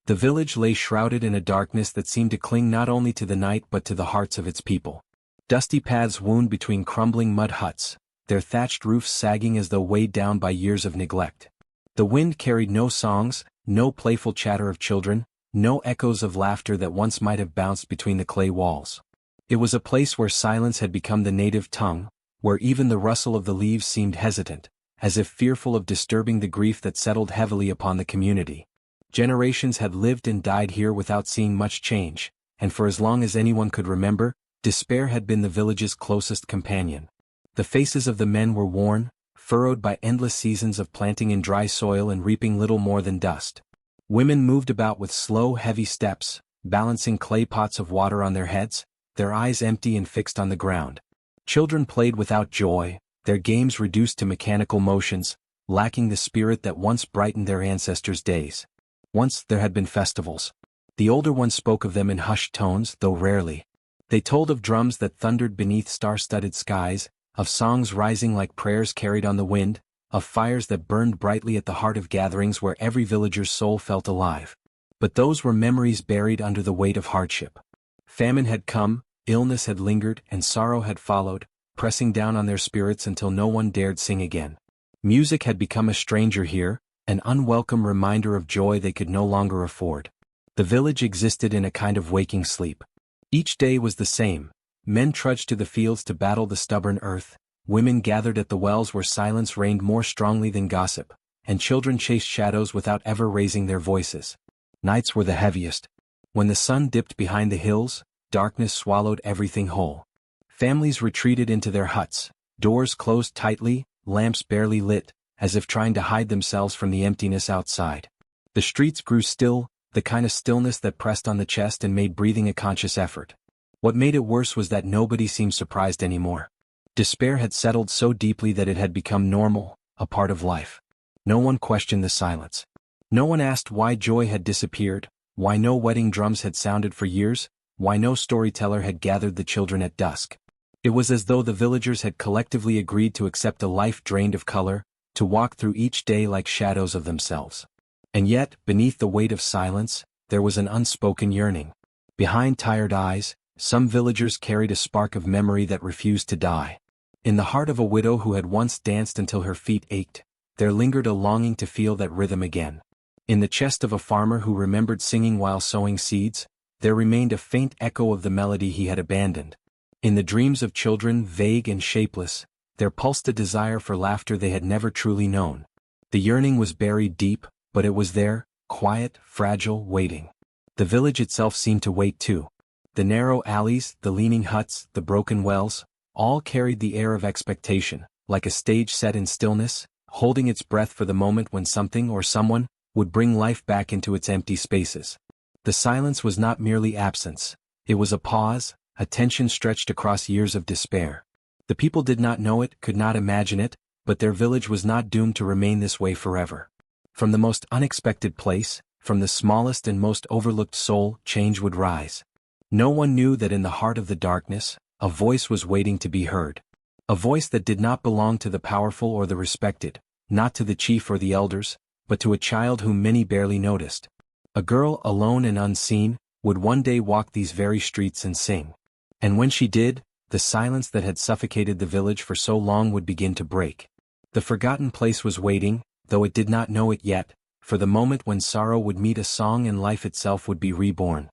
The village lay shrouded in a darkness that seemed to cling not only to the night but to the hearts of its people. Dusty paths wound between crumbling mud huts, their thatched roofs sagging as though weighed down by years of neglect. The wind carried no songs, no playful chatter of children, no echoes of laughter that once might have bounced between the clay walls. It was a place where silence had become the native tongue, where even the rustle of the leaves seemed hesitant, as if fearful of disturbing the grief that settled heavily upon the community. Generations had lived and died here without seeing much change, and for as long as anyone could remember, despair had been the village's closest companion. The faces of the men were worn, furrowed by endless seasons of planting in dry soil and reaping little more than dust. Women moved about with slow, heavy steps, balancing clay pots of water on their heads, their eyes empty and fixed on the ground. Children played without joy, their games reduced to mechanical motions, lacking the spirit that once brightened their ancestors' days. Once there had been festivals. The older ones spoke of them in hushed tones, though rarely. They told of drums that thundered beneath star-studded skies, of songs rising like prayers carried on the wind, of fires that burned brightly at the heart of gatherings where every villager's soul felt alive. But those were memories buried under the weight of hardship. Famine had come, illness had lingered, and sorrow had followed, pressing down on their spirits until no one dared sing again. Music had become a stranger here, an unwelcome reminder of joy they could no longer afford. The village existed in a kind of waking sleep. Each day was the same. Men trudged to the fields to battle the stubborn earth, women gathered at the wells where silence reigned more strongly than gossip, and children chased shadows without ever raising their voices. Nights were the heaviest. When the sun dipped behind the hills, darkness swallowed everything whole. Families retreated into their huts, doors closed tightly, lamps barely lit, as if trying to hide themselves from the emptiness outside. The streets grew still, the kind of stillness that pressed on the chest and made breathing a conscious effort. What made it worse was that nobody seemed surprised anymore. Despair had settled so deeply that it had become normal, a part of life. No one questioned the silence. No one asked why joy had disappeared, why no wedding drums had sounded for years, why no storyteller had gathered the children at dusk. It was as though the villagers had collectively agreed to accept a life drained of color, to walk through each day like shadows of themselves. And yet, beneath the weight of silence, there was an unspoken yearning. Behind tired eyes, some villagers carried a spark of memory that refused to die. In the heart of a widow who had once danced until her feet ached, there lingered a longing to feel that rhythm again. In the chest of a farmer who remembered singing while sowing seeds, there remained a faint echo of the melody he had abandoned. In the dreams of children, vague and shapeless, there pulsed a desire for laughter they had never truly known. The yearning was buried deep, but it was there, quiet, fragile, waiting. The village itself seemed to wait too. The narrow alleys, the leaning huts, the broken wells, all carried the air of expectation, like a stage set in stillness, holding its breath for the moment when something or someone would bring life back into its empty spaces. The silence was not merely absence, it was a pause, a tension stretched across years of despair. The people did not know it, could not imagine it, but their village was not doomed to remain this way forever. From the most unexpected place, from the smallest and most overlooked soul, change would rise. No one knew that in the heart of the darkness, a voice was waiting to be heard. A voice that did not belong to the powerful or the respected, not to the chief or the elders, but to a child whom many barely noticed. A girl, alone and unseen, would one day walk these very streets and sing. And when she did, the silence that had suffocated the village for so long would begin to break. The forgotten place was waiting, though it did not know it yet, for the moment when sorrow would meet a song and life itself would be reborn.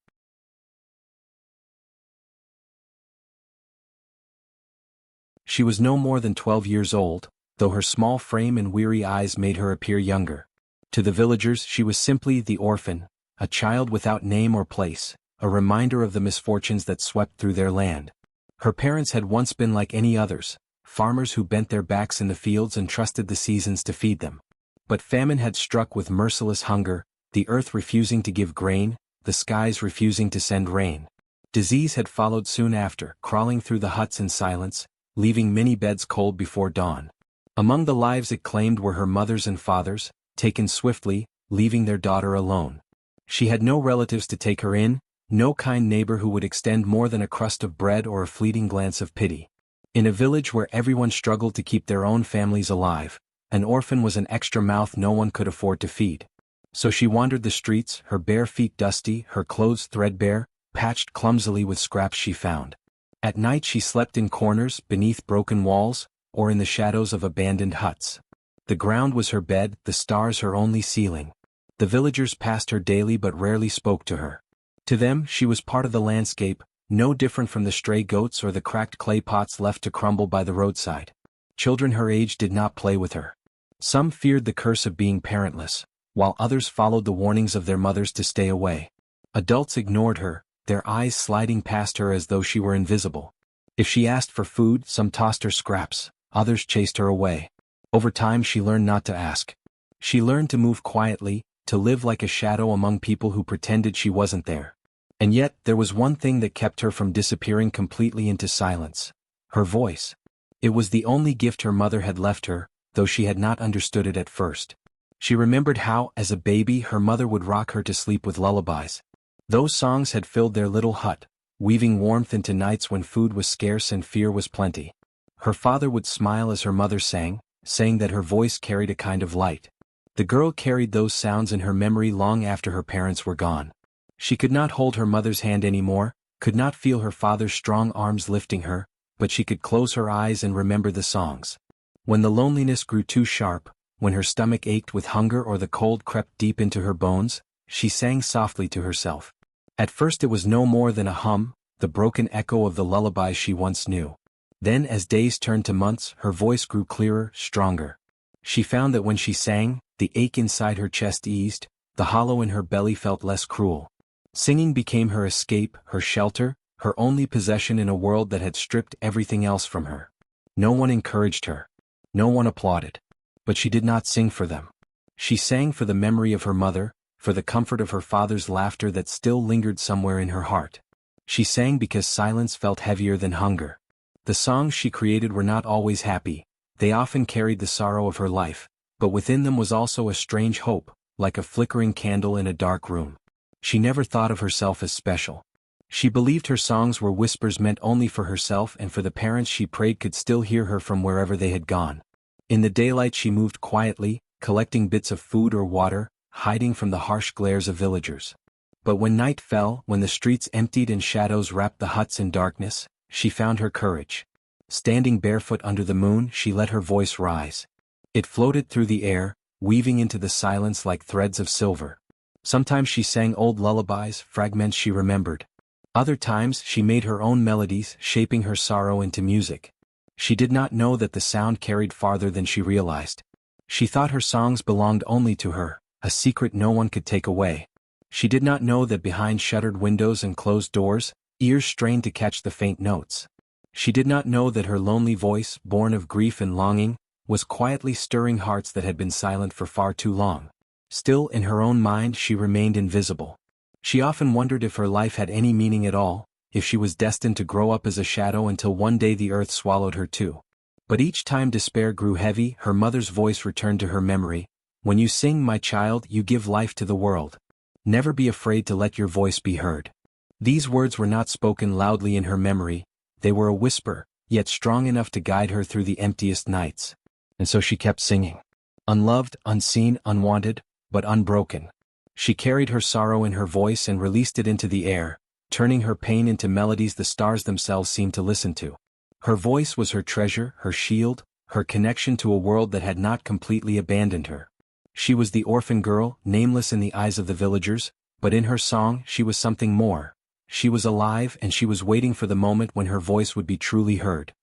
She was no more than 12 years old, though her small frame and weary eyes made her appear younger. To the villagers she was simply the orphan, a child without name or place, a reminder of the misfortunes that swept through their land. Her parents had once been like any others, farmers who bent their backs in the fields and trusted the seasons to feed them. But famine had struck with merciless hunger, the earth refusing to give grain, the skies refusing to send rain. Disease had followed soon after, crawling through the huts in silence, leaving many beds cold before dawn. Among the lives it claimed were her mothers and fathers, taken swiftly, leaving their daughter alone. She had no relatives to take her in, no kind neighbor who would extend more than a crust of bread or a fleeting glance of pity. In a village where everyone struggled to keep their own families alive, an orphan was an extra mouth no one could afford to feed. So she wandered the streets, her bare feet dusty, her clothes threadbare, patched clumsily with scraps she found. At night she slept in corners, beneath broken walls, or in the shadows of abandoned huts. The ground was her bed, the stars her only ceiling. The villagers passed her daily but rarely spoke to her. To them she was part of the landscape, no different from the stray goats or the cracked clay pots left to crumble by the roadside. Children her age did not play with her. Some feared the curse of being parentless, while others followed the warnings of their mothers to stay away. Adults ignored her, their eyes sliding past her as though she were invisible. If she asked for food, some tossed her scraps, others chased her away. Over time she learned not to ask. She learned to move quietly, to live like a shadow among people who pretended she wasn't there. And yet, there was one thing that kept her from disappearing completely into silence. Her voice. It was the only gift her mother had left her, though she had not understood it at first. She remembered how, as a baby, her mother would rock her to sleep with lullabies. Those songs had filled their little hut, weaving warmth into nights when food was scarce and fear was plenty. Her father would smile as her mother sang, saying that her voice carried a kind of light. The girl carried those sounds in her memory long after her parents were gone. She could not hold her mother's hand anymore, could not feel her father's strong arms lifting her, but she could close her eyes and remember the songs. When the loneliness grew too sharp, when her stomach ached with hunger or the cold crept deep into her bones, she sang softly to herself. At first it was no more than a hum, the broken echo of the lullabies she once knew. Then as days turned to months, her voice grew clearer, stronger. She found that when she sang, the ache inside her chest eased, the hollow in her belly felt less cruel. Singing became her escape, her shelter, her only possession in a world that had stripped everything else from her. No one encouraged her. No one applauded. But she did not sing for them. She sang for the memory of her mother, for the comfort of her father's laughter that still lingered somewhere in her heart. She sang because silence felt heavier than hunger. The songs she created were not always happy, they often carried the sorrow of her life, but within them was also a strange hope, like a flickering candle in a dark room. She never thought of herself as special. She believed her songs were whispers meant only for herself and for the parents she prayed could still hear her from wherever they had gone. In the daylight she moved quietly, collecting bits of food or water, hiding from the harsh glares of villagers. But when night fell, when the streets emptied and shadows wrapped the huts in darkness, she found her courage. Standing barefoot under the moon, she let her voice rise. It floated through the air, weaving into the silence like threads of silver. Sometimes she sang old lullabies, fragments she remembered. Other times she made her own melodies, shaping her sorrow into music. She did not know that the sound carried farther than she realized. She thought her songs belonged only to her, a secret no one could take away. She did not know that behind shuttered windows and closed doors, ears strained to catch the faint notes. She did not know that her lonely voice, born of grief and longing, was quietly stirring hearts that had been silent for far too long. Still, in her own mind she remained invisible. She often wondered if her life had any meaning at all, if she was destined to grow up as a shadow until one day the earth swallowed her too. But each time despair grew heavy, her mother's voice returned to her memory. "When you sing, my child, you give life to the world. Never be afraid to let your voice be heard." These words were not spoken loudly in her memory, they were a whisper, yet strong enough to guide her through the emptiest nights. And so she kept singing. Unloved, unseen, unwanted, but unbroken. She carried her sorrow in her voice and released it into the air, turning her pain into melodies the stars themselves seemed to listen to. Her voice was her treasure, her shield, her connection to a world that had not completely abandoned her. She was the orphan girl, nameless in the eyes of the villagers, but in her song she was something more. She was alive and she was waiting for the moment when her voice would be truly heard.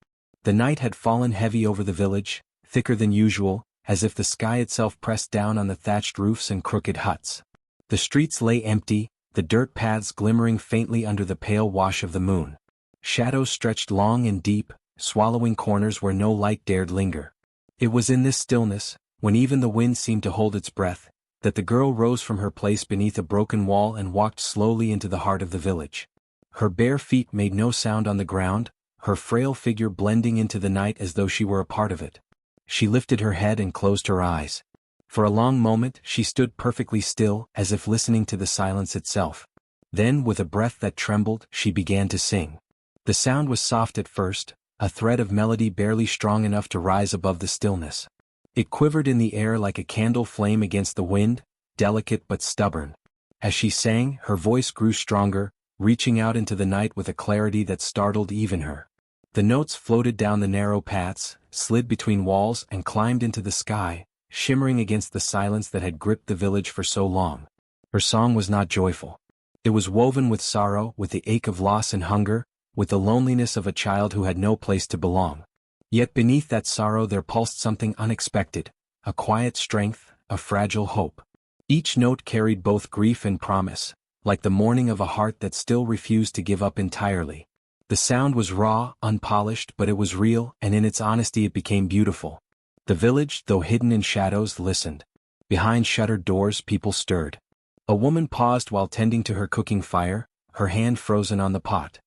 The night had fallen heavy over the village, thicker than usual, as if the sky itself pressed down on the thatched roofs and crooked huts. The streets lay empty, the dirt paths glimmering faintly under the pale wash of the moon. Shadows stretched long and deep, swallowing corners where no light dared linger. It was in this stillness, when even the wind seemed to hold its breath, that the girl rose from her place beneath a broken wall and walked slowly into the heart of the village. Her bare feet made no sound on the ground, her frail figure blending into the night as though she were a part of it. She lifted her head and closed her eyes. For a long moment she stood perfectly still, as if listening to the silence itself. Then, with a breath that trembled, she began to sing. The sound was soft at first, a thread of melody barely strong enough to rise above the stillness. It quivered in the air like a candle flame against the wind, delicate but stubborn. As she sang, her voice grew stronger, reaching out into the night with a clarity that startled even her. The notes floated down the narrow paths, slid between walls and climbed into the sky, shimmering against the silence that had gripped the village for so long. Her song was not joyful. It was woven with sorrow, with the ache of loss and hunger, with the loneliness of a child who had no place to belong. Yet beneath that sorrow there pulsed something unexpected, a quiet strength, a fragile hope. Each note carried both grief and promise, like the mourning of a heart that still refused to give up entirely. The sound was raw, unpolished, but it was real, and in its honesty it became beautiful. The village, though hidden in shadows, listened. Behind shuttered doors people stirred. A woman paused while tending to her cooking fire, her hand frozen on the pot.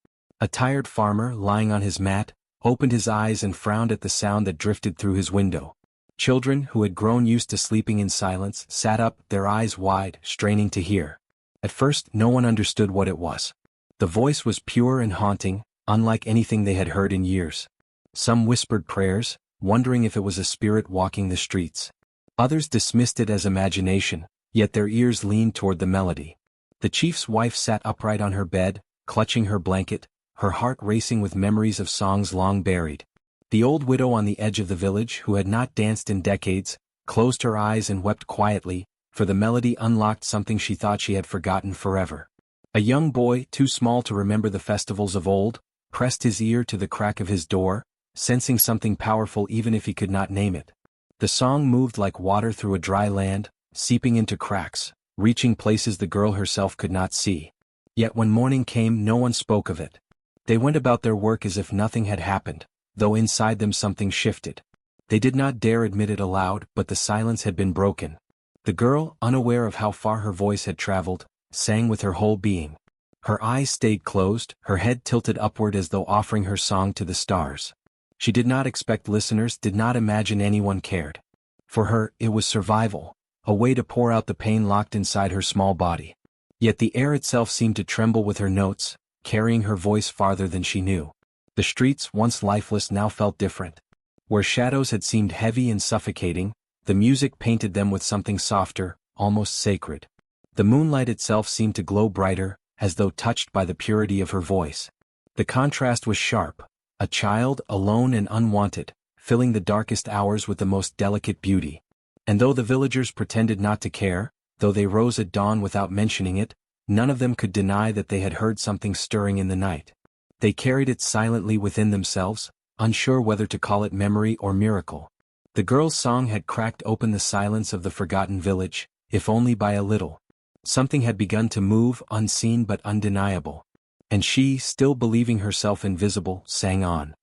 A tired farmer, lying on his mat, opened his eyes and frowned at the sound that drifted through his window. Children, who had grown used to sleeping in silence, sat up, their eyes wide, straining to hear. At first, no one understood what it was. The voice was pure and haunting, unlike anything they had heard in years. Some whispered prayers, wondering if it was a spirit walking the streets. Others dismissed it as imagination, yet their ears leaned toward the melody. The chief's wife sat upright on her bed, clutching her blanket, her heart racing with memories of songs long buried. The old widow on the edge of the village, who had not danced in decades, closed her eyes and wept quietly, for the melody unlocked something she thought she had forgotten forever. A young boy, too small to remember the festivals of old, pressed his ear to the crack of his door, sensing something powerful even if he could not name it. The song moved like water through a dry land, seeping into cracks, reaching places the girl herself could not see. Yet when morning came, no one spoke of it. They went about their work as if nothing had happened, though inside them something shifted. They did not dare admit it aloud, but the silence had been broken. The girl, unaware of how far her voice had traveled, sang with her whole being. Her eyes stayed closed, her head tilted upward as though offering her song to the stars. She did not expect listeners, did not imagine anyone cared. For her, it was survival, a way to pour out the pain locked inside her small body. Yet the air itself seemed to tremble with her notes, carrying her voice farther than she knew. The streets, once lifeless, now felt different. Where shadows had seemed heavy and suffocating, the music painted them with something softer, almost sacred. The moonlight itself seemed to glow brighter, as though touched by the purity of her voice. The contrast was sharp, a child, alone and unwanted, filling the darkest hours with the most delicate beauty. And though the villagers pretended not to care, though they rose at dawn without mentioning it, none of them could deny that they had heard something stirring in the night. They carried it silently within themselves, unsure whether to call it memory or miracle. The girl's song had cracked open the silence of the forgotten village, if only by a little. Something had begun to move, unseen but undeniable. And she, still believing herself invisible, sang on.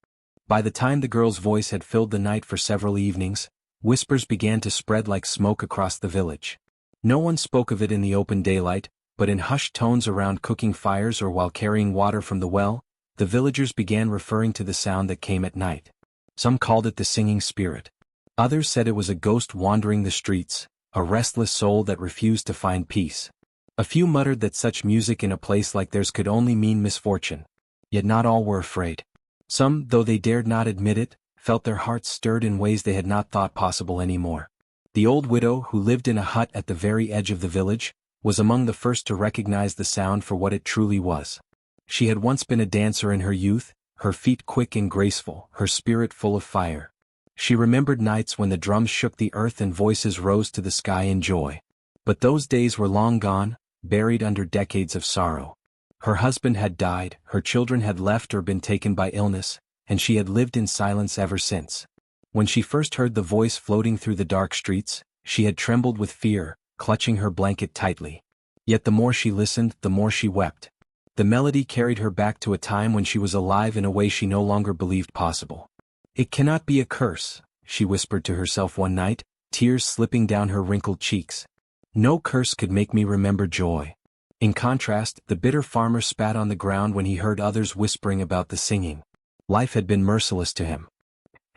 By the time the girl's voice had filled the night for several evenings, whispers began to spread like smoke across the village. No one spoke of it in the open daylight, but in hushed tones around cooking fires or while carrying water from the well, the villagers began referring to the sound that came at night. Some called it the singing spirit. Others said it was a ghost wandering the streets, a restless soul that refused to find peace. A few muttered that such music in a place like theirs could only mean misfortune. Yet not all were afraid. Some, though they dared not admit it, felt their hearts stirred in ways they had not thought possible anymore. The old widow, who lived in a hut at the very edge of the village, was among the first to recognize the sound for what it truly was. She had once been a dancer in her youth, her feet quick and graceful, her spirit full of fire. She remembered nights when the drums shook the earth and voices rose to the sky in joy. But those days were long gone, buried under decades of sorrow. Her husband had died, her children had left or been taken by illness, and she had lived in silence ever since. When she first heard the voice floating through the dark streets, she had trembled with fear, clutching her blanket tightly. Yet the more she listened, the more she wept. The melody carried her back to a time when she was alive in a way she no longer believed possible. "It cannot be a curse," she whispered to herself one night, tears slipping down her wrinkled cheeks. "No curse could make me remember joy." In contrast, the bitter farmer spat on the ground when he heard others whispering about the singing. Life had been merciless to him.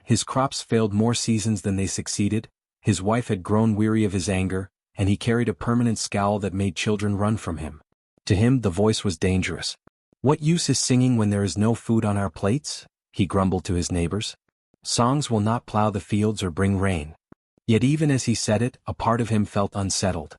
His crops failed more seasons than they succeeded, his wife had grown weary of his anger, and he carried a permanent scowl that made children run from him. To him the voice was dangerous. "What use is singing when there is no food on our plates?" he grumbled to his neighbors. "Songs will not plow the fields or bring rain." Yet even as he said it, a part of him felt unsettled.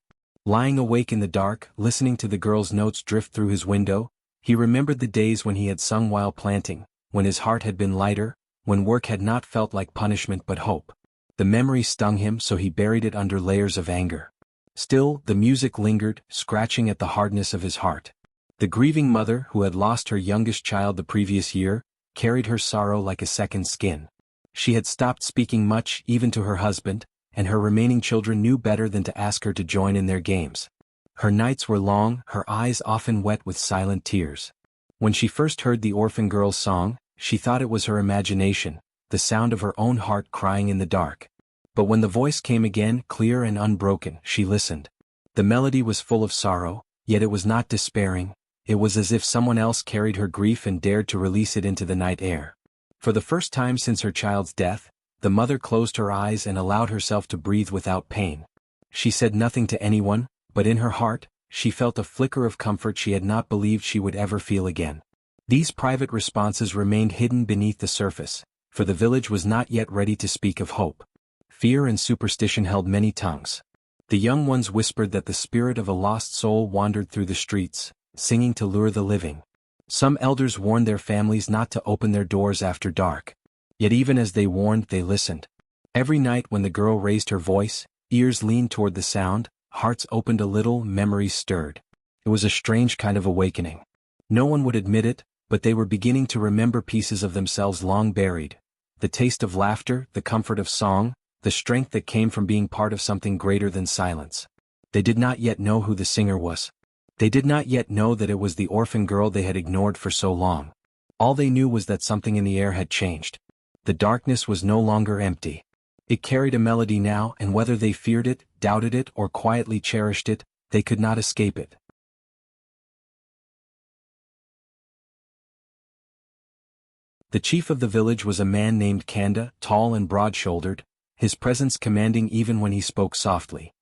Lying awake in the dark, listening to the girl's notes drift through his window, he remembered the days when he had sung while planting, when his heart had been lighter, when work had not felt like punishment but hope. The memory stung him, so he buried it under layers of anger. Still, the music lingered, scratching at the hardness of his heart. The grieving mother, who had lost her youngest child the previous year, carried her sorrow like a second skin. She had stopped speaking much, even to her husband, and her remaining children knew better than to ask her to join in their games. Her nights were long, her eyes often wet with silent tears. When she first heard the orphan girl's song, she thought it was her imagination, the sound of her own heart crying in the dark. But when the voice came again, clear and unbroken, she listened. The melody was full of sorrow, yet it was not despairing. It was as if someone else carried her grief and dared to release it into the night air. For the first time since her child's death, the mother closed her eyes and allowed herself to breathe without pain. She said nothing to anyone, but in her heart, she felt a flicker of comfort she had not believed she would ever feel again. These private responses remained hidden beneath the surface, for the village was not yet ready to speak of hope. Fear and superstition held many tongues. The young ones whispered that the spirit of a lost soul wandered through the streets, singing to lure the living. Some elders warned their families not to open their doors after dark. Yet even as they warned, they listened. Every night when the girl raised her voice, ears leaned toward the sound, hearts opened a little, memories stirred. It was a strange kind of awakening. No one would admit it, but they were beginning to remember pieces of themselves long buried. The taste of laughter, the comfort of song, the strength that came from being part of something greater than silence. They did not yet know who the singer was. They did not yet know that it was the orphan girl they had ignored for so long. All they knew was that something in the air had changed. The darkness was no longer empty. It carried a melody now, and whether they feared it, doubted it, or quietly cherished it, they could not escape it. The chief of the village was a man named Kanda, tall and broad-shouldered, his presence commanding even when he spoke softly.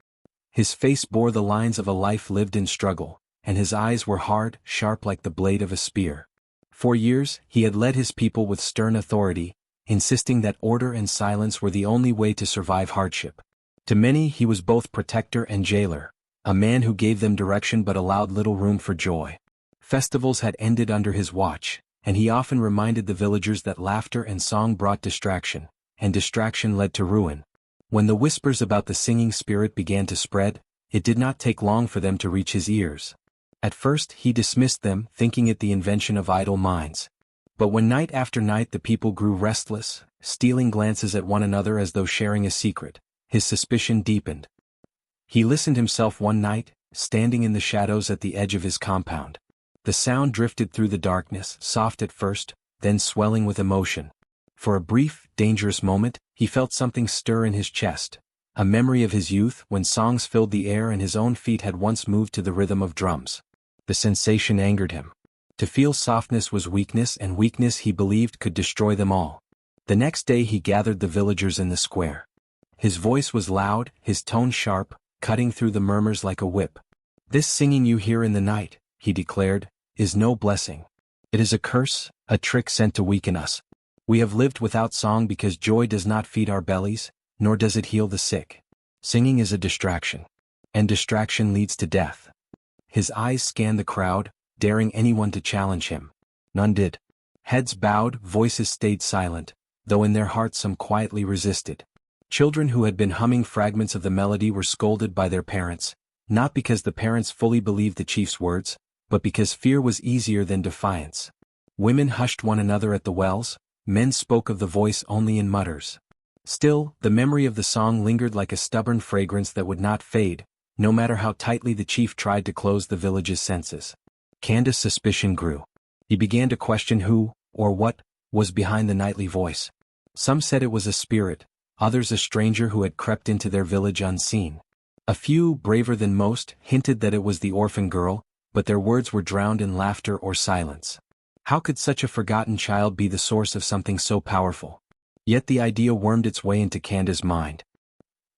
His face bore the lines of a life lived in struggle, and his eyes were hard, sharp like the blade of a spear. For years, he had led his people with stern authority, insisting that order and silence were the only way to survive hardship. To many he was both protector and jailer, a man who gave them direction but allowed little room for joy. Festivals had ended under his watch, and he often reminded the villagers that laughter and song brought distraction, and distraction led to ruin. When the whispers about the singing spirit began to spread, it did not take long for them to reach his ears. At first he dismissed them, thinking it the invention of idle minds. But when night after night the people grew restless, stealing glances at one another as though sharing a secret, his suspicion deepened. He listened himself one night, standing in the shadows at the edge of his compound. The sound drifted through the darkness, soft at first, then swelling with emotion. For a brief, dangerous moment, he felt something stir in his chest, a memory of his youth when songs filled the air and his own feet had once moved to the rhythm of drums. The sensation angered him. To feel softness was weakness, and weakness he believed could destroy them all. The next day he gathered the villagers in the square. His voice was loud, his tone sharp, cutting through the murmurs like a whip. "This singing you hear in the night," he declared, "is no blessing. It is a curse, a trick sent to weaken us. We have lived without song because joy does not feed our bellies, nor does it heal the sick. Singing is a distraction. And distraction leads to death." His eyes scanned the crowd, daring anyone to challenge him. None did. Heads bowed, voices stayed silent, though in their hearts some quietly resisted. Children who had been humming fragments of the melody were scolded by their parents, not because the parents fully believed the chief's words, but because fear was easier than defiance. Women hushed one another at the wells, men spoke of the voice only in mutters. Still, the memory of the song lingered like a stubborn fragrance that would not fade, no matter how tightly the chief tried to close the village's senses. Kanda's suspicion grew. He began to question who, or what, was behind the nightly voice. Some said it was a spirit, others a stranger who had crept into their village unseen. A few, braver than most, hinted that it was the orphan girl, but their words were drowned in laughter or silence. How could such a forgotten child be the source of something so powerful? Yet the idea wormed its way into Kanda's mind.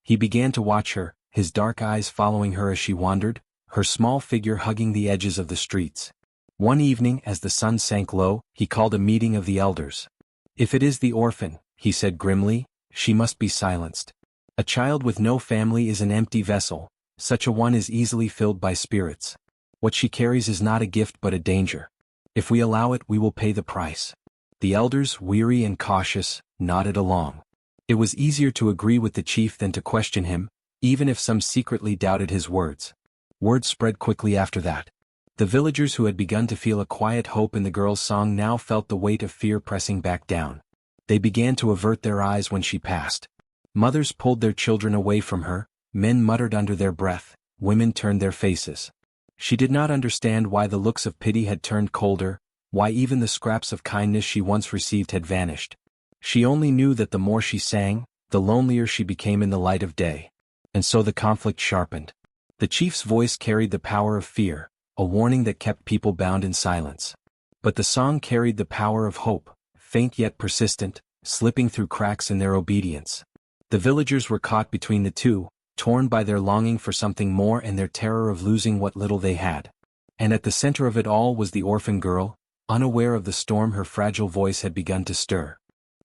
He began to watch her, his dark eyes following her as she wandered, her small figure hugging the edges of the streets. One evening as the sun sank low, he called a meeting of the elders. "If it is the orphan," he said grimly, "she must be silenced. A child with no family is an empty vessel, Such a one is easily filled by spirits. What she carries is not a gift but a danger. If we allow it, we will pay the price. The elders, weary and cautious, nodded along. It was easier to agree with the chief than to question him, even if some secretly doubted his words. Word spread quickly after that. The villagers who had begun to feel a quiet hope in the girl's song now felt the weight of fear pressing back down. They began to avert their eyes when she passed. Mothers pulled their children away from her, men muttered under their breath, women turned their faces. She did not understand why the looks of pity had turned colder, why even the scraps of kindness she once received had vanished. She only knew that the more she sang, the lonelier she became in the light of day. And so the conflict sharpened. The chief's voice carried the power of fear, a warning that kept people bound in silence. But the song carried the power of hope, faint yet persistent, slipping through cracks in their obedience. The villagers were caught between the two, torn by their longing for something more and their terror of losing what little they had. And at the center of it all was the orphan girl, unaware of the storm her fragile voice had begun to stir.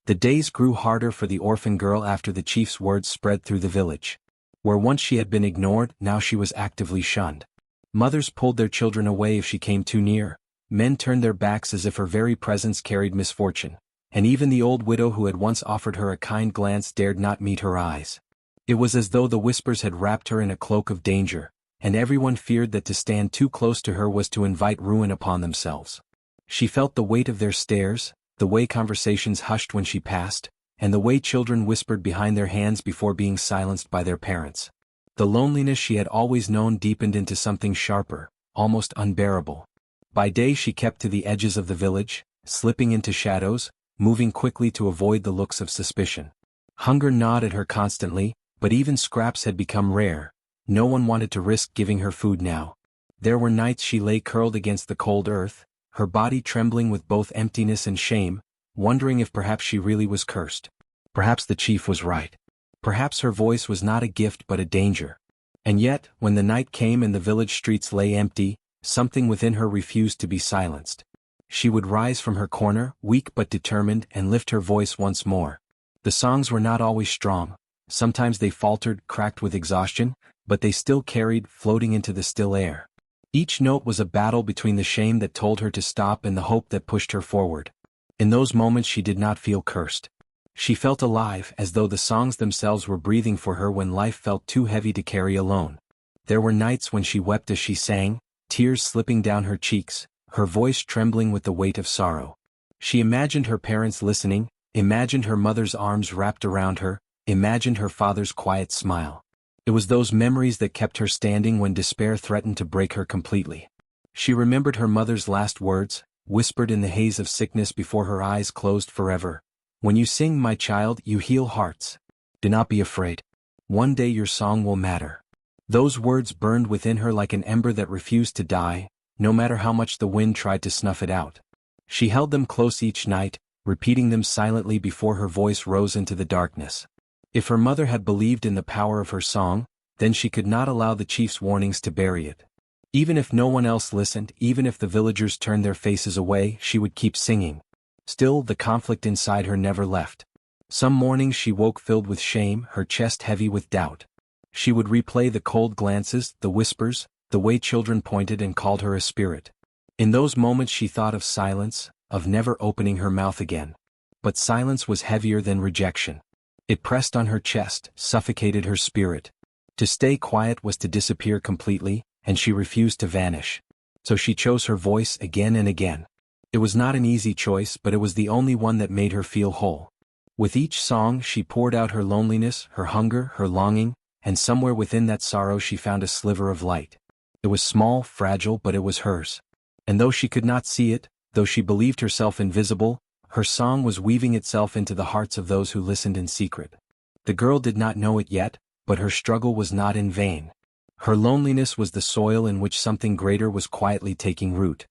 The days grew harder for the orphan girl after the chief's words spread through the village. Where once she had been ignored, now she was actively shunned. Mothers pulled their children away if she came too near, men turned their backs as if her very presence carried misfortune, and even the old widow who had once offered her a kind glance dared not meet her eyes. It was as though the whispers had wrapped her in a cloak of danger, and everyone feared that to stand too close to her was to invite ruin upon themselves. She felt the weight of their stares, the way conversations hushed when she passed, and the way children whispered behind their hands before being silenced by their parents. The loneliness she had always known deepened into something sharper, almost unbearable. By day she kept to the edges of the village, slipping into shadows, moving quickly to avoid the looks of suspicion. Hunger gnawed at her constantly, but even scraps had become rare. No one wanted to risk giving her food now. There were nights she lay curled against the cold earth, her body trembling with both emptiness and shame, wondering if perhaps she really was cursed. Perhaps the chief was right. Perhaps her voice was not a gift but a danger. And yet, when the night came and the village streets lay empty, something within her refused to be silenced. She would rise from her corner, weak but determined, and lift her voice once more. The songs were not always strong. Sometimes they faltered, cracked with exhaustion, but they still carried, floating into the still air. Each note was a battle between the shame that told her to stop and the hope that pushed her forward. In those moments she did not feel cursed. She felt alive, as though the songs themselves were breathing for her when life felt too heavy to carry alone. There were nights when she wept as she sang, tears slipping down her cheeks, her voice trembling with the weight of sorrow. She imagined her parents listening, imagined her mother's arms wrapped around her, imagined her father's quiet smile. It was those memories that kept her standing when despair threatened to break her completely. She remembered her mother's last words, whispered in the haze of sickness before her eyes closed forever. "When you sing, my child, you heal hearts. Do not be afraid. One day your song will matter." Those words burned within her like an ember that refused to die, no matter how much the wind tried to snuff it out. She held them close each night, repeating them silently before her voice rose into the darkness. If her mother had believed in the power of her song, then she could not allow the chief's warnings to bury it. Even if no one else listened, even if the villagers turned their faces away, she would keep singing. Still, the conflict inside her never left. Some mornings she woke filled with shame, her chest heavy with doubt. She would replay the cold glances, the whispers, the way children pointed and called her a spirit. In those moments she thought of silence, of never opening her mouth again. But silence was heavier than rejection. It pressed on her chest, suffocated her spirit. To stay quiet was to disappear completely, and she refused to vanish. So she chose her voice again and again. It was not an easy choice, but it was the only one that made her feel whole. With each song she poured out her loneliness, her hunger, her longing, and somewhere within that sorrow she found a sliver of light. It was small, fragile, but it was hers. And though she could not see it, though she believed herself invisible, her song was weaving itself into the hearts of those who listened in secret. The girl did not know it yet, but her struggle was not in vain. Her loneliness was the soil in which something greater was quietly taking root.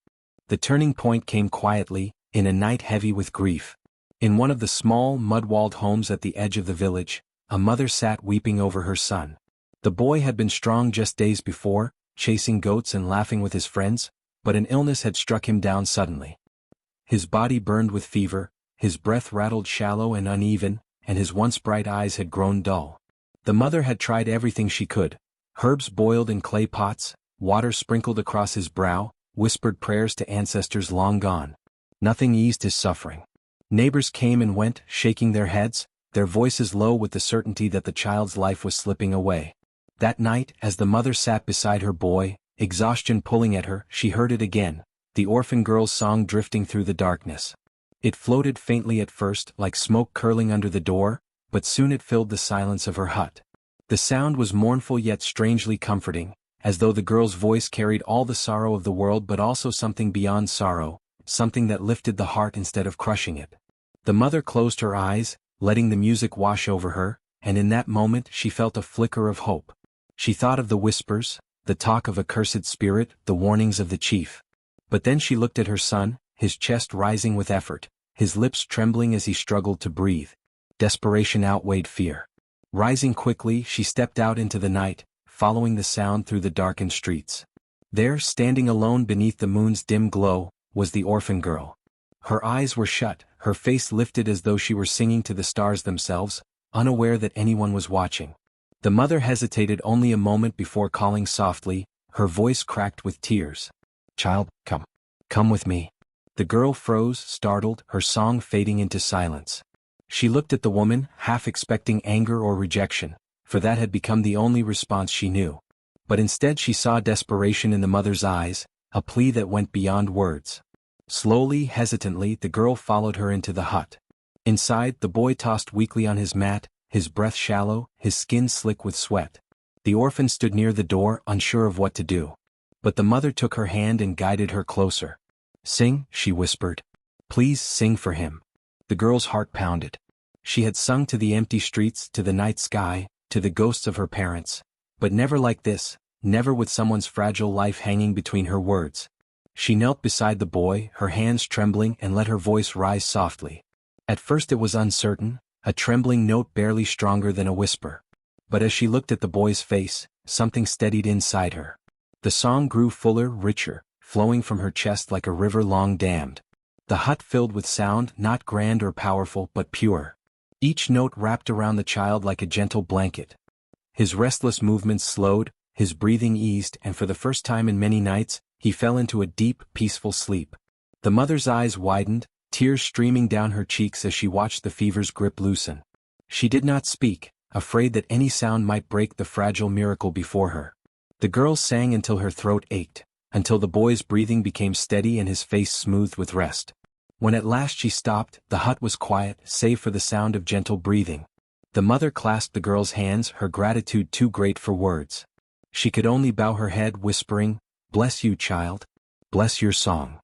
The turning point came quietly, in a night heavy with grief. In one of the small, mud-walled homes at the edge of the village, a mother sat weeping over her son. The boy had been strong just days before, chasing goats and laughing with his friends, but an illness had struck him down suddenly. His body burned with fever, his breath rattled shallow and uneven, and his once bright eyes had grown dull. The mother had tried everything she could, Herbs boiled in clay pots, water sprinkled across his brow, whispered prayers to ancestors long gone. Nothing eased his suffering. Neighbors came and went, shaking their heads, their voices low with the certainty that the child's life was slipping away. That night, as the mother sat beside her boy, exhaustion pulling at her, she heard it again, the orphan girl's song drifting through the darkness. It floated faintly at first, like smoke curling under the door, but soon it filled the silence of her hut. The sound was mournful yet strangely comforting, as though the girl's voice carried all the sorrow of the world but also something beyond sorrow, something that lifted the heart instead of crushing it. The mother closed her eyes, letting the music wash over her, and in that moment she felt a flicker of hope. She thought of the whispers, the talk of a cursed spirit, the warnings of the chief. But then she looked at her son, his chest rising with effort, his lips trembling as he struggled to breathe. Desperation outweighed fear. Rising quickly, she stepped out into the night, following the sound through the darkened streets. There, standing alone beneath the moon's dim glow, was the orphan girl. Her eyes were shut, her face lifted as though she were singing to the stars themselves, unaware that anyone was watching. The mother hesitated only a moment before calling softly, her voice cracked with tears. "Child, come. Come with me." The girl froze, startled, her song fading into silence. She looked at the woman, half expecting anger or rejection, for that had become the only response she knew. But instead she saw desperation in the mother's eyes, a plea that went beyond words. Slowly, hesitantly, the girl followed her into the hut. Inside, the boy tossed weakly on his mat, his breath shallow, his skin slick with sweat. The orphan stood near the door, unsure of what to do. But the mother took her hand and guided her closer. "Sing," she whispered. "Please sing for him." The girl's heart pounded. She had sung to the empty streets, to the night sky, to the ghosts of her parents. But never like this, never with someone's fragile life hanging between her words. She knelt beside the boy, her hands trembling, and let her voice rise softly. At first it was uncertain, a trembling note barely stronger than a whisper. But as she looked at the boy's face, something steadied inside her. The song grew fuller, richer, flowing from her chest like a river long dammed. The hut filled with sound, not grand or powerful but pure. Each note wrapped around the child like a gentle blanket. His restless movements slowed, his breathing eased, and for the first time in many nights, he fell into a deep, peaceful sleep. The mother's eyes widened, tears streaming down her cheeks as she watched the fever's grip loosen. She did not speak, afraid that any sound might break the fragile miracle before her. The girl sang until her throat ached, until the boy's breathing became steady and his face smoothed with rest. When at last she stopped, the hut was quiet, save for the sound of gentle breathing. The mother clasped the girl's hands, her gratitude too great for words. She could only bow her head, whispering, "Bless you, child. Bless your song."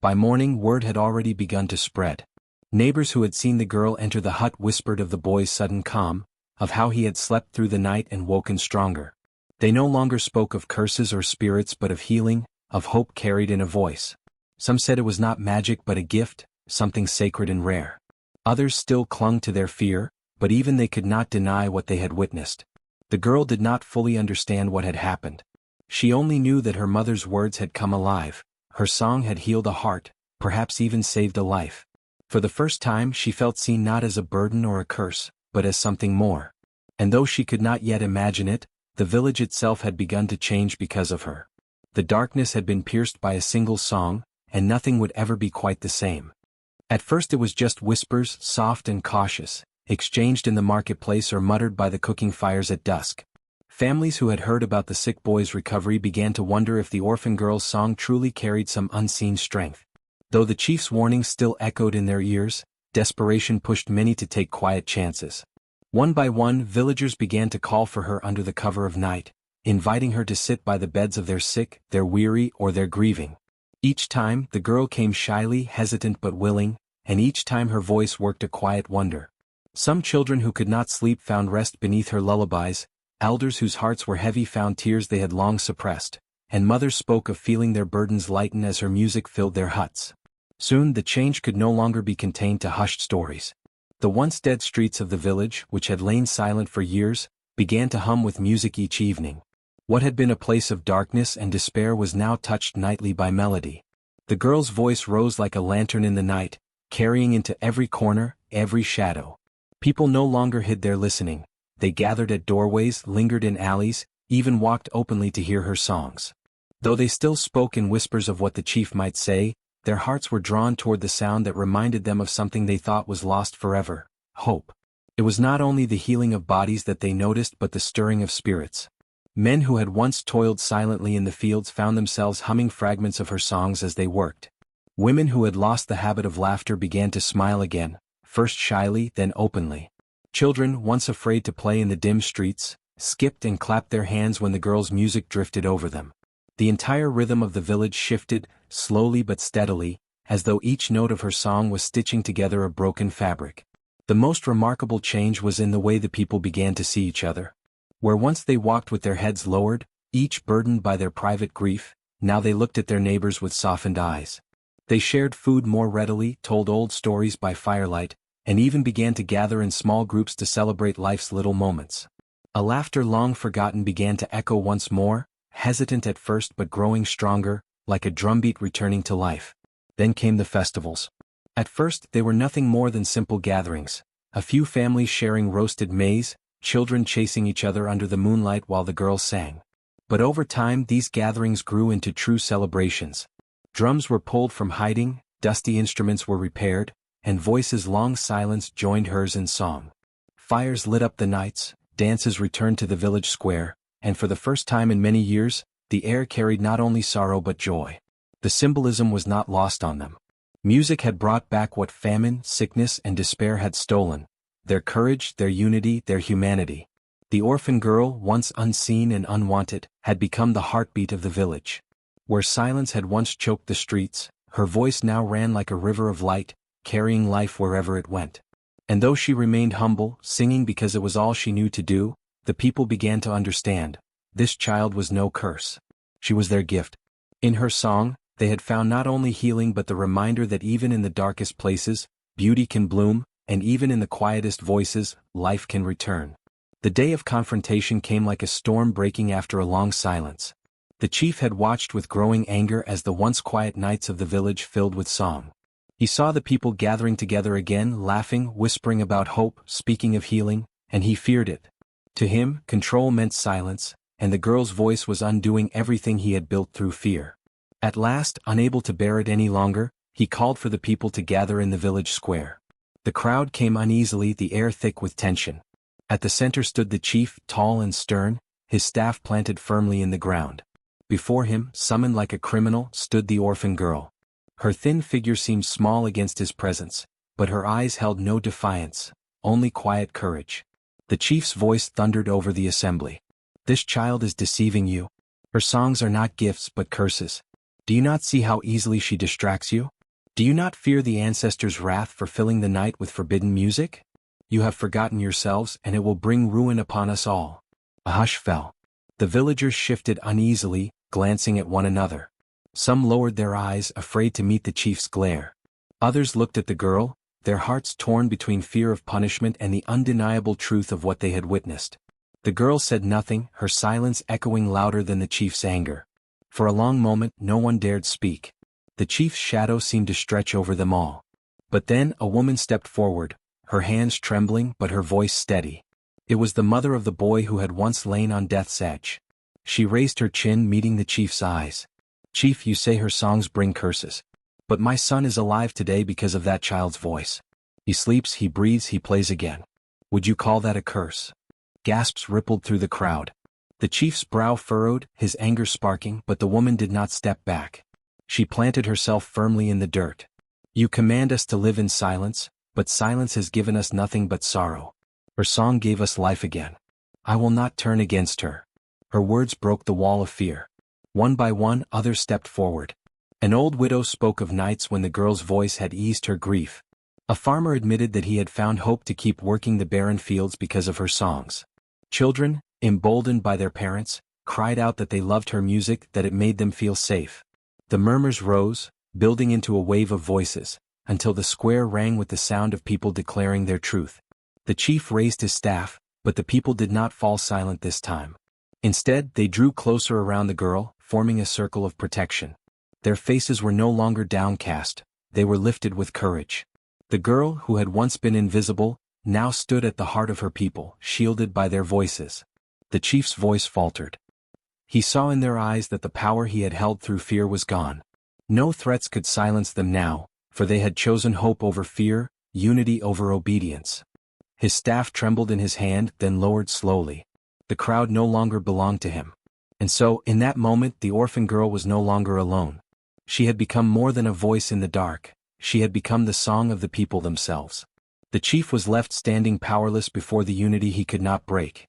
By morning, word had already begun to spread. Neighbors who had seen the girl enter the hut whispered of the boy's sudden calm, of how he had slept through the night and woken stronger. They no longer spoke of curses or spirits but of healing, of hope carried in a voice. Some said it was not magic but a gift, something sacred and rare. Others still clung to their fear, but even they could not deny what they had witnessed. The girl did not fully understand what had happened. She only knew that her mother's words had come alive, her song had healed a heart, perhaps even saved a life. For the first time she felt seen not as a burden or a curse, but as something more. And though she could not yet imagine it, the village itself had begun to change because of her. The darkness had been pierced by a single song, and nothing would ever be quite the same. At first it was just whispers, soft and cautious, exchanged in the marketplace or muttered by the cooking fires at dusk. Families who had heard about the sick boy's recovery began to wonder if the orphan girl's song truly carried some unseen strength. Though the chief's warnings still echoed in their ears, desperation pushed many to take quiet chances. One by one, villagers began to call for her under the cover of night, inviting her to sit by the beds of their sick, their weary, or their grieving. Each time, the girl came shyly, hesitant but willing, and each time her voice worked a quiet wonder. Some children who could not sleep found rest beneath her lullabies, elders whose hearts were heavy found tears they had long suppressed, and mothers spoke of feeling their burdens lighten as her music filled their huts. Soon the change could no longer be contained to hushed stories. The once dead streets of the village, which had lain silent for years, began to hum with music each evening. What had been a place of darkness and despair was now touched nightly by melody. The girl's voice rose like a lantern in the night, carrying into every corner, every shadow. People no longer hid their listening. They gathered at doorways, lingered in alleys, even walked openly to hear her songs. Though they still spoke in whispers of what the chief might say, their hearts were drawn toward the sound that reminded them of something they thought was lost forever: hope. It was not only the healing of bodies that they noticed but the stirring of spirits. Men who had once toiled silently in the fields found themselves humming fragments of her songs as they worked. Women who had lost the habit of laughter began to smile again, first shyly, then openly. Children, once afraid to play in the dim streets, skipped and clapped their hands when the girl's music drifted over them. The entire rhythm of the village shifted, slowly but steadily, as though each note of her song was stitching together a broken fabric. The most remarkable change was in the way the people began to see each other. Where once they walked with their heads lowered, each burdened by their private grief, now they looked at their neighbors with softened eyes. They shared food more readily, told old stories by firelight, and even began to gather in small groups to celebrate life's little moments. A laughter long forgotten began to echo once more, hesitant at first but growing stronger, like a drumbeat returning to life. Then came the festivals. At first they were nothing more than simple gatherings, a few families sharing roasted maize, children chasing each other under the moonlight while the girls sang. But over time these gatherings grew into true celebrations. Drums were pulled from hiding, dusty instruments were repaired, and voices long silenced joined hers in song. Fires lit up the nights, dances returned to the village square, and for the first time in many years, the air carried not only sorrow but joy. The symbolism was not lost on them. Music had brought back what famine, sickness, and despair had stolen: their courage, their unity, their humanity. The orphan girl, once unseen and unwanted, had become the heartbeat of the village. Where silence had once choked the streets, her voice now ran like a river of light, carrying life wherever it went. And though she remained humble, singing because it was all she knew to do, the people began to understand: this child was no curse. She was their gift. In her song, they had found not only healing but the reminder that even in the darkest places, beauty can bloom, and even in the quietest voices, life can return. The day of confrontation came like a storm breaking after a long silence. The chief had watched with growing anger as the once quiet nights of the village filled with song. He saw the people gathering together again, laughing, whispering about hope, speaking of healing, and he feared it. To him, control meant silence, and the girl's voice was undoing everything he had built through fear. At last, unable to bear it any longer, he called for the people to gather in the village square. The crowd came uneasily, the air thick with tension. At the center stood the chief, tall and stern, his staff planted firmly in the ground. Before him, summoned like a criminal, stood the orphan girl. Her thin figure seemed small against his presence, but her eyes held no defiance, only quiet courage. The chief's voice thundered over the assembly. This child is deceiving you. Her songs are not gifts but curses. Do you not see how easily she distracts you? Do you not fear the ancestors' wrath for filling the night with forbidden music? You have forgotten yourselves, and it will bring ruin upon us all. A hush fell. The villagers shifted uneasily, glancing at one another. Some lowered their eyes, afraid to meet the chief's glare. Others looked at the girl, their hearts torn between fear of punishment and the undeniable truth of what they had witnessed. The girl said nothing, her silence echoing louder than the chief's anger. For a long moment no one dared speak. The chief's shadow seemed to stretch over them all. But then a woman stepped forward, her hands trembling but her voice steady. It was the mother of the boy who had once lain on death's edge. She raised her chin, meeting the chief's eyes. Chief, you say her songs bring curses. But my son is alive today because of that child's voice. He sleeps, he breathes, he plays again. Would you call that a curse? Gasps rippled through the crowd. The chief's brow furrowed, his anger sparking, but the woman did not step back. She planted herself firmly in the dirt. You command us to live in silence, but silence has given us nothing but sorrow. Her song gave us life again. I will not turn against her. Her words broke the wall of fear. One by one, others stepped forward. An old widow spoke of nights when the girl's voice had eased her grief. A farmer admitted that he had found hope to keep working the barren fields because of her songs. Children, emboldened by their parents, cried out that they loved her music, that it made them feel safe. The murmurs rose, building into a wave of voices, until the square rang with the sound of people declaring their truth. The chief raised his staff, but the people did not fall silent this time. Instead, they drew closer around the girl, forming a circle of protection. Their faces were no longer downcast, they were lifted with courage. The girl, who had once been invisible, now stood at the heart of her people, shielded by their voices. The chief's voice faltered. He saw in their eyes that the power he had held through fear was gone. No threats could silence them now, for they had chosen hope over fear, unity over obedience. His staff trembled in his hand, then lowered slowly. The crowd no longer belonged to him. And so, in that moment, the orphan girl was no longer alone. She had become more than a voice in the dark. She had become the song of the people themselves. The chief was left standing powerless before the unity he could not break.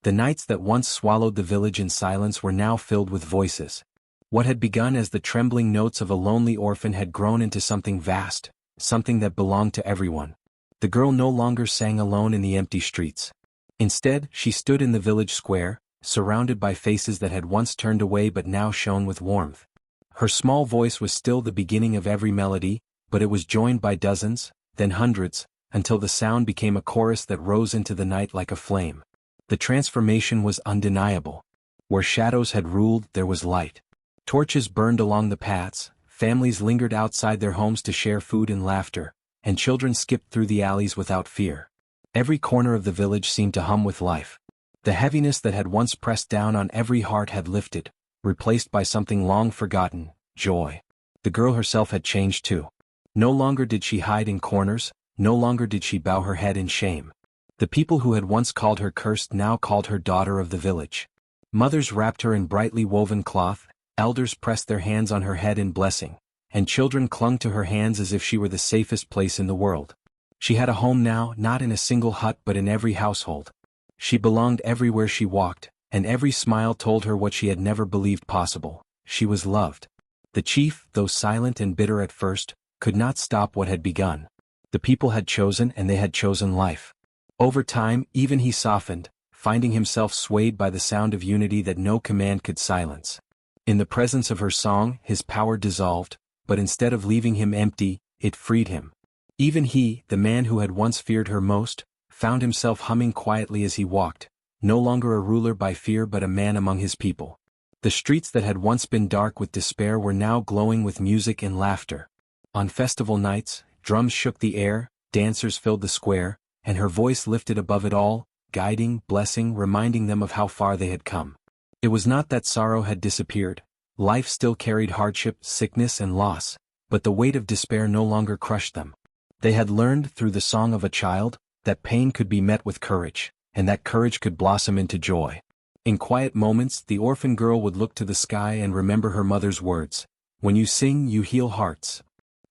The nights that once swallowed the village in silence were now filled with voices. What had begun as the trembling notes of a lonely orphan had grown into something vast, something that belonged to everyone. The girl no longer sang alone in the empty streets. Instead, she stood in the village square, surrounded by faces that had once turned away but now shone with warmth. Her small voice was still the beginning of every melody, but it was joined by dozens, then hundreds, until the sound became a chorus that rose into the night like a flame. The transformation was undeniable. Where shadows had ruled, there was light. Torches burned along the paths, families lingered outside their homes to share food and laughter, and children skipped through the alleys without fear. Every corner of the village seemed to hum with life. The heaviness that had once pressed down on every heart had lifted, replaced by something long forgotten, joy. The girl herself had changed too. No longer did she hide in corners, no longer did she bow her head in shame. The people who had once called her cursed now called her daughter of the village. Mothers wrapped her in brightly woven cloth, elders pressed their hands on her head in blessing, and children clung to her hands as if she were the safest place in the world. She had a home now, not in a single hut but in every household. She belonged everywhere she walked, and every smile told her what she had never believed possible: she was loved. The chief, though silent and bitter at first, could not stop what had begun. The people had chosen, and they had chosen life. Over time, even he softened, finding himself swayed by the sound of unity that no command could silence. In the presence of her song, his power dissolved, but instead of leaving him empty, it freed him. Even he, the man who had once feared her most, found himself humming quietly as he walked, no longer a ruler by fear but a man among his people. The streets that had once been dark with despair were now glowing with music and laughter. On festival nights, drums shook the air, dancers filled the square, and her voice lifted above it all, guiding, blessing, reminding them of how far they had come. It was not that sorrow had disappeared. Life still carried hardship, sickness, and loss, but the weight of despair no longer crushed them. They had learned, through the song of a child, that pain could be met with courage, and that courage could blossom into joy. In quiet moments, the orphan girl would look to the sky and remember her mother's words: "When you sing, you heal hearts."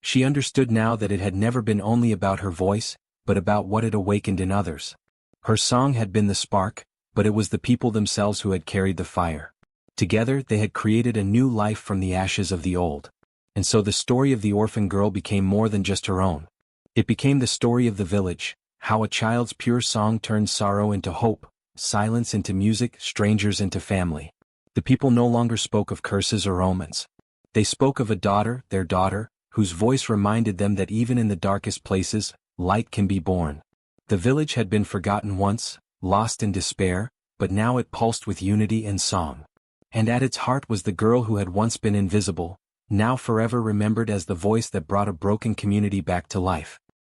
She understood now that it had never been only about her voice, but about what it awakened in others. Her song had been the spark, but it was the people themselves who had carried the fire. Together they had created a new life from the ashes of the old. And so the story of the orphan girl became more than just her own. It became the story of the village, how a child's pure song turned sorrow into hope, silence into music, strangers into family. The people no longer spoke of curses or omens. They spoke of a daughter, their daughter, whose voice reminded them that even in the darkest places, light can be born. The village had been forgotten once, lost in despair, but now it pulsed with unity and song. And at its heart was the girl who had once been invisible, now forever remembered as the voice that brought a broken community back to life.